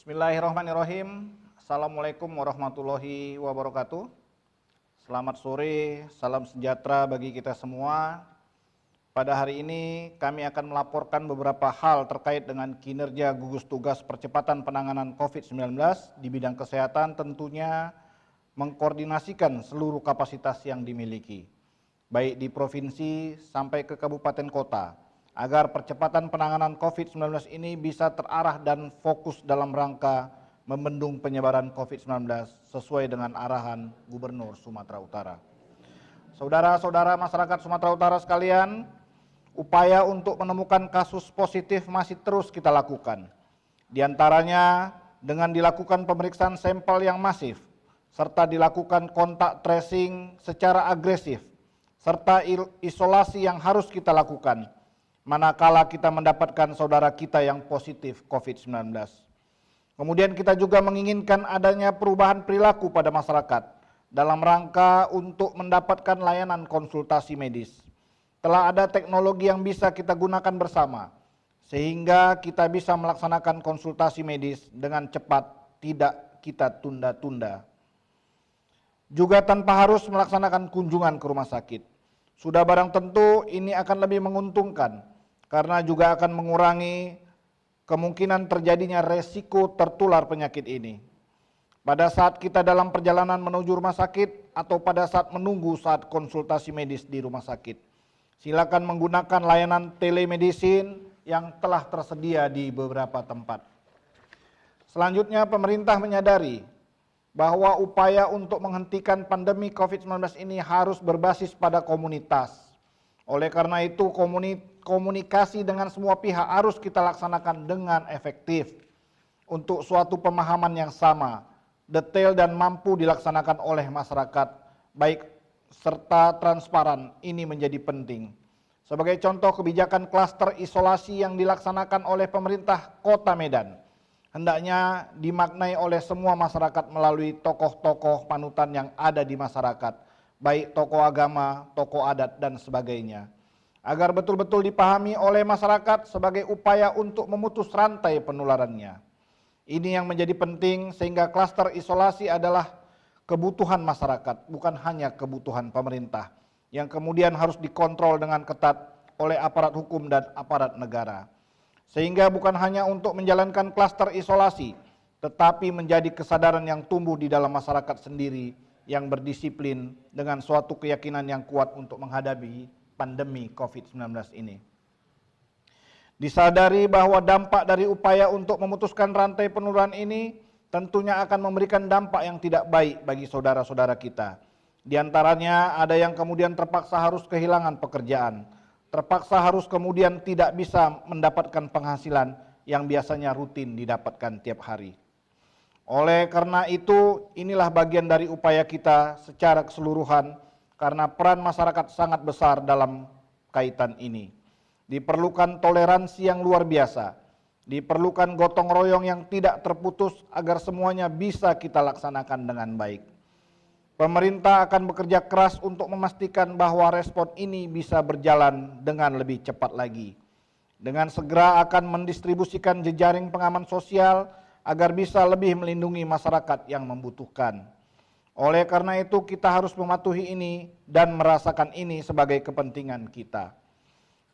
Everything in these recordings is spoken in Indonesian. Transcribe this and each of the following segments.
Bismillahirrahmanirrahim. Assalamualaikum warahmatullahi wabarakatuh. Selamat sore, salam sejahtera bagi kita semua. Pada hari ini kami akan melaporkan beberapa hal terkait dengan kinerja gugus tugas percepatan penanganan COVID-19 di bidang kesehatan, tentunya mengkoordinasikan seluruh kapasitas yang dimiliki, baik di provinsi sampai ke kabupaten kota, agar percepatan penanganan COVID-19 ini bisa terarah dan fokus dalam rangka membendung penyebaran COVID-19 sesuai dengan arahan Gubernur Sumatera Utara. Saudara-saudara masyarakat Sumatera Utara sekalian, upaya untuk menemukan kasus positif masih terus kita lakukan. Di antaranya dengan dilakukan pemeriksaan sampel yang masif, serta dilakukan kontak tracing secara agresif, serta isolasi yang harus kita lakukan manakala kita mendapatkan saudara kita yang positif COVID-19. Kemudian kita juga menginginkan adanya perubahan perilaku pada masyarakat dalam rangka untuk mendapatkan layanan konsultasi medis. Telah ada teknologi yang bisa kita gunakan bersama, sehingga kita bisa melaksanakan konsultasi medis dengan cepat, tidak kita tunda-tunda. Juga tanpa harus melaksanakan kunjungan ke rumah sakit. Sudah barang tentu ini akan lebih menguntungkan, karena juga akan mengurangi kemungkinan terjadinya resiko tertular penyakit ini. Pada saat kita dalam perjalanan menuju rumah sakit atau pada saat menunggu saat konsultasi medis di rumah sakit, silakan menggunakan layanan telemedicine yang telah tersedia di beberapa tempat. Selanjutnya, pemerintah menyadari bahwa upaya untuk menghentikan pandemi COVID-19 ini harus berbasis pada komunitas. Oleh karena itu, komunikasi dengan semua pihak harus kita laksanakan dengan efektif untuk suatu pemahaman yang sama, detail dan mampu dilaksanakan oleh masyarakat, baik serta transparan. Ini menjadi penting. Sebagai contoh, kebijakan klaster isolasi yang dilaksanakan oleh pemerintah Kota Medan hendaknya dimaknai oleh semua masyarakat melalui tokoh-tokoh panutan yang ada di masyarakat, baik tokoh agama, tokoh adat, dan sebagainya, agar betul-betul dipahami oleh masyarakat sebagai upaya untuk memutus rantai penularannya. Ini yang menjadi penting, sehingga klaster isolasi adalah kebutuhan masyarakat, bukan hanya kebutuhan pemerintah, yang kemudian harus dikontrol dengan ketat oleh aparat hukum dan aparat negara. Sehingga bukan hanya untuk menjalankan klaster isolasi, tetapi menjadi kesadaran yang tumbuh di dalam masyarakat sendiri, yang berdisiplin dengan suatu keyakinan yang kuat untuk menghadapi pandemi COVID-19 ini. Disadari bahwa dampak dari upaya untuk memutuskan rantai penularan ini tentunya akan memberikan dampak yang tidak baik bagi saudara-saudara kita. Di antaranya ada yang kemudian terpaksa harus kehilangan pekerjaan, terpaksa harus kemudian tidak bisa mendapatkan penghasilan yang biasanya rutin didapatkan tiap hari. Oleh karena itu, inilah bagian dari upaya kita secara keseluruhan, karena peran masyarakat sangat besar dalam kaitan ini. Diperlukan toleransi yang luar biasa, diperlukan gotong royong yang tidak terputus agar semuanya bisa kita laksanakan dengan baik. Pemerintah akan bekerja keras untuk memastikan bahwa respon ini bisa berjalan dengan lebih cepat lagi. Dengan segera akan mendistribusikan jejaring pengaman sosial agar bisa lebih melindungi masyarakat yang membutuhkan. Oleh karena itu, kita harus mematuhi ini dan merasakan ini sebagai kepentingan kita.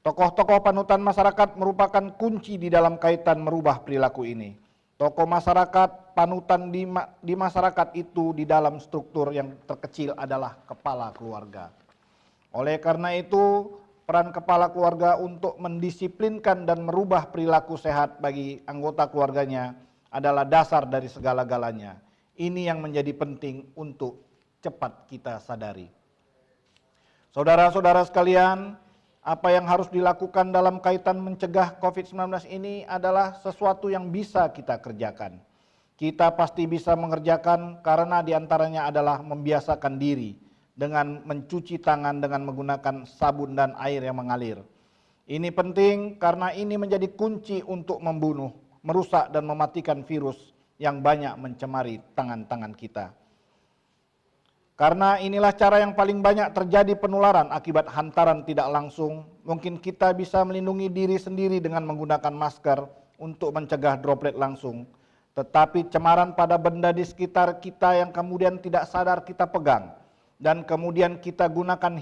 Tokoh-tokoh panutan masyarakat merupakan kunci di dalam kaitan merubah perilaku ini. Tokoh masyarakat, panutan di masyarakat itu di dalam struktur yang terkecil adalah kepala keluarga. Oleh karena itu, peran kepala keluarga untuk mendisiplinkan dan merubah perilaku sehat bagi anggota keluarganya adalah dasar dari segala-galanya. Ini yang menjadi penting untuk cepat kita sadari. Saudara-saudara sekalian, apa yang harus dilakukan dalam kaitan mencegah COVID-19 ini adalah sesuatu yang bisa kita kerjakan. Kita pasti bisa mengerjakan karena diantaranya adalah membiasakan diri dengan mencuci tangan dengan menggunakan sabun dan air yang mengalir. Ini penting karena ini menjadi kunci untuk membunuh, merusak dan mematikan virus yang banyak mencemari tangan-tangan kita. Karena inilah cara yang paling banyak terjadi penularan akibat hantaran tidak langsung, mungkin kita bisa melindungi diri sendiri dengan menggunakan masker untuk mencegah droplet langsung. tetapi cemaran pada benda di sekitar kita yang kemudian tidak sadar kita pegang, dan kemudian kita gunakan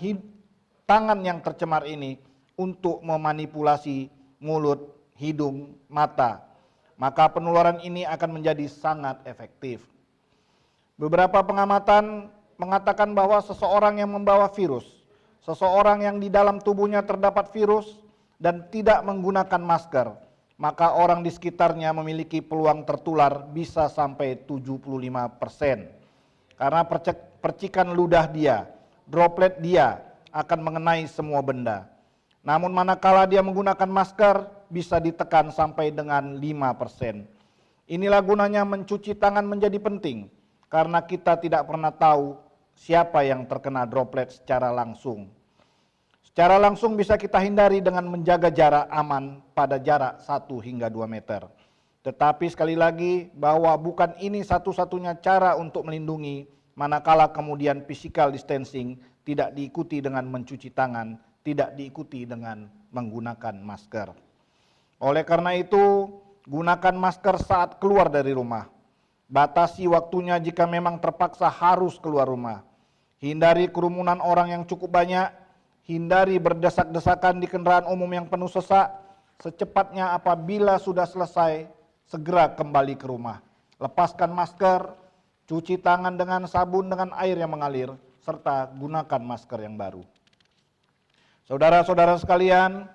tangan yang tercemar ini untuk memanipulasi mulut, hidung, mata, maka penularan ini akan menjadi sangat efektif. Beberapa pengamatan mengatakan bahwa seseorang yang membawa virus, seseorang yang di dalam tubuhnya terdapat virus dan tidak menggunakan masker, maka orang di sekitarnya memiliki peluang tertular bisa sampai 75%. Karena percikan ludah dia, droplet dia akan mengenai semua benda. Namun manakala dia menggunakan masker, bisa ditekan sampai dengan 5%. Inilah gunanya mencuci tangan menjadi penting, karena kita tidak pernah tahu siapa yang terkena droplet secara langsung. Secara langsung bisa kita hindari dengan menjaga jarak aman pada jarak 1 hingga 2 meter. Tetapi sekali lagi bahwa bukan ini satu-satunya cara untuk melindungi, manakala kemudian physical distancing tidak diikuti dengan mencuci tangan, tidak diikuti dengan menggunakan masker. Oleh karena itu, gunakan masker saat keluar dari rumah. Batasi waktunya jika memang terpaksa harus keluar rumah. Hindari kerumunan orang yang cukup banyak. Hindari berdesak-desakan di kendaraan umum yang penuh sesak. Secepatnya apabila sudah selesai, segera kembali ke rumah. Lepaskan masker, cuci tangan dengan sabun dengan air yang mengalir, serta gunakan masker yang baru. Saudara-saudara sekalian,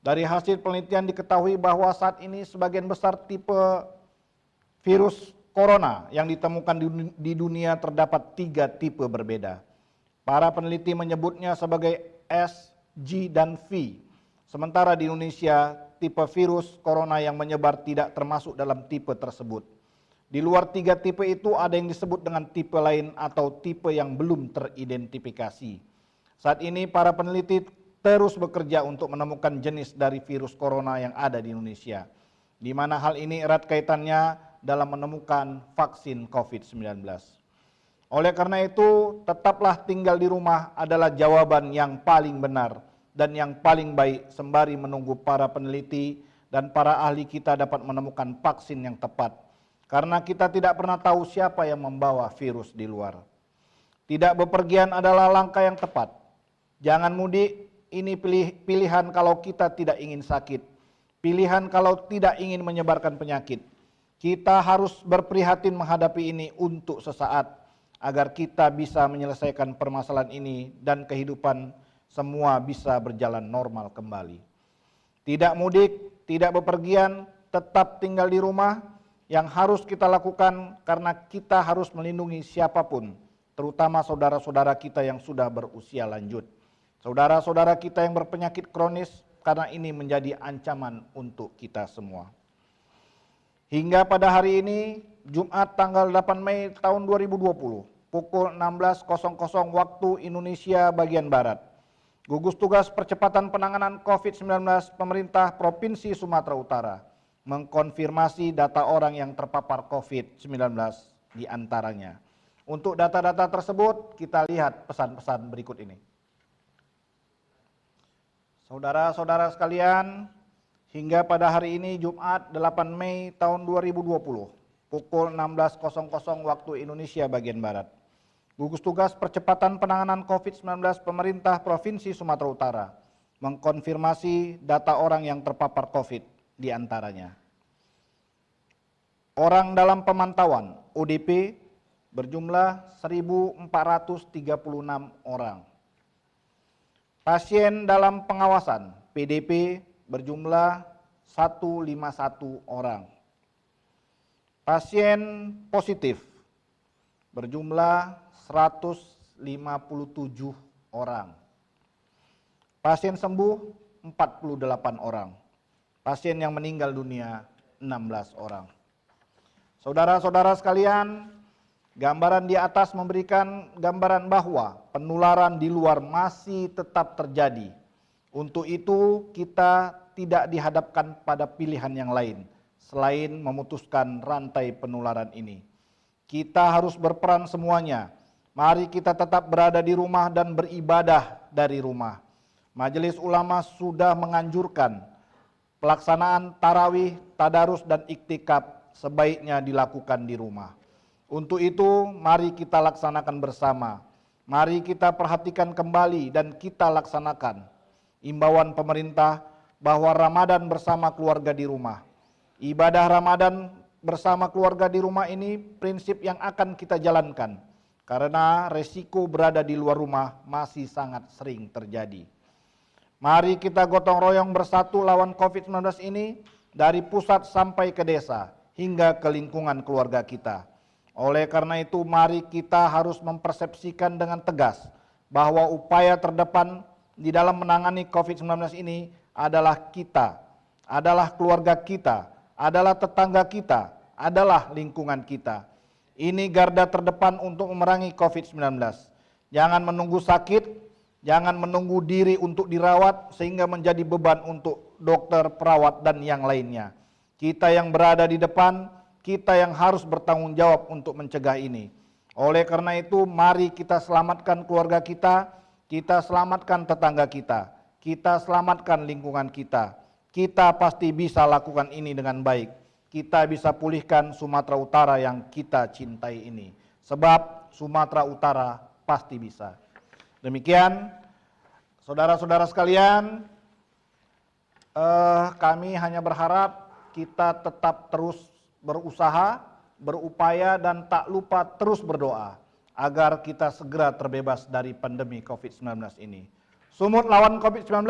dari hasil penelitian diketahui bahwa saat ini sebagian besar tipe virus corona yang ditemukan di dunia terdapat 3 tipe berbeda. Para peneliti menyebutnya sebagai S, G, dan V. Sementara di Indonesia, tipe virus corona yang menyebar tidak termasuk dalam tipe tersebut. Di luar 3 tipe itu ada yang disebut dengan tipe lain atau tipe yang belum teridentifikasi. Saat ini para peneliti terus bekerja untuk menemukan jenis dari virus corona yang ada di Indonesia, di mana hal ini erat kaitannya dalam menemukan vaksin COVID-19. Oleh karena itu, tetaplah tinggal di rumah adalah jawaban yang paling benar dan yang paling baik sembari menunggu para peneliti dan para ahli kita dapat menemukan vaksin yang tepat. Karena kita tidak pernah tahu siapa yang membawa virus di luar. Tidak bepergian adalah langkah yang tepat. Jangan mudik, ini pilihan kalau kita tidak ingin sakit. Pilihan kalau tidak ingin menyebarkan penyakit. Kita harus berprihatin menghadapi ini untuk sesaat, agar kita bisa menyelesaikan permasalahan ini dan kehidupan semua bisa berjalan normal kembali. Tidak mudik, tidak bepergian, tetap tinggal di rumah yang harus kita lakukan karena kita harus melindungi siapapun, terutama saudara-saudara kita yang sudah berusia lanjut. Saudara-saudara kita yang berpenyakit kronis, karena ini menjadi ancaman untuk kita semua. Hingga pada hari ini, Jumat tanggal 8 Mei tahun 2020, pukul 16.00 waktu Indonesia bagian Barat, gugus tugas percepatan penanganan COVID-19 pemerintah Provinsi Sumatera Utara mengkonfirmasi data orang yang terpapar COVID-19 di antaranya. Untuk data-data tersebut kita lihat pesan-pesan berikut ini. Saudara-saudara sekalian, hingga pada hari ini Jumat 8 Mei tahun 2020, pukul 16.00 waktu Indonesia bagian Barat, gugus tugas percepatan penanganan COVID-19 pemerintah Provinsi Sumatera Utara mengkonfirmasi data orang yang terpapar COVID di antaranya. Orang dalam pemantauan ODP berjumlah 1.436 orang. Pasien dalam pengawasan PDP berjumlah 151 orang. Pasien positif berjumlah 157 orang. Pasien sembuh 48 orang. Pasien yang meninggal dunia 16 orang. Saudara-saudara sekalian, gambaran di atas memberikan gambaran bahwa penularan di luar masih tetap terjadi. Untuk itu kita tidak dihadapkan pada pilihan yang lain selain memutuskan rantai penularan ini. Kita harus berperan semuanya. Mari kita tetap berada di rumah dan beribadah dari rumah. Majelis Ulama sudah menganjurkan pelaksanaan tarawih, tadarus, dan iktikaf sebaiknya dilakukan di rumah. Untuk itu, mari kita laksanakan bersama. Mari kita perhatikan kembali dan kita laksanakan imbauan pemerintah bahwa Ramadan bersama keluarga di rumah. Ibadah Ramadan bersama keluarga di rumah ini prinsip yang akan kita jalankan, karena resiko berada di luar rumah masih sangat sering terjadi. Mari kita gotong royong bersatu lawan COVID-19 ini dari pusat sampai ke desa hingga ke lingkungan keluarga kita. Oleh karena itu, mari kita harus mempersepsikan dengan tegas bahwa upaya terdepan di dalam menangani COVID-19 ini adalah kita, adalah keluarga kita, adalah tetangga kita, adalah lingkungan kita. Ini garda terdepan untuk memerangi COVID-19. Jangan menunggu sakit, jangan menunggu diri untuk dirawat sehingga menjadi beban untuk dokter, perawat, dan yang lainnya. Kita yang berada di depan, kita yang harus bertanggung jawab untuk mencegah ini. Oleh karena itu, mari kita selamatkan keluarga kita selamatkan tetangga kita selamatkan lingkungan kita. Kita pasti bisa lakukan ini dengan baik. Kita bisa pulihkan Sumatera Utara yang kita cintai ini. Sebab Sumatera Utara pasti bisa. Demikian, saudara-saudara sekalian, kami hanya berharap kita tetap terus berusaha, berupaya, dan tak lupa terus berdoa agar kita segera terbebas dari pandemi COVID-19 ini. Sumut lawan COVID-19,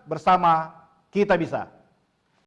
bersama kita bisa.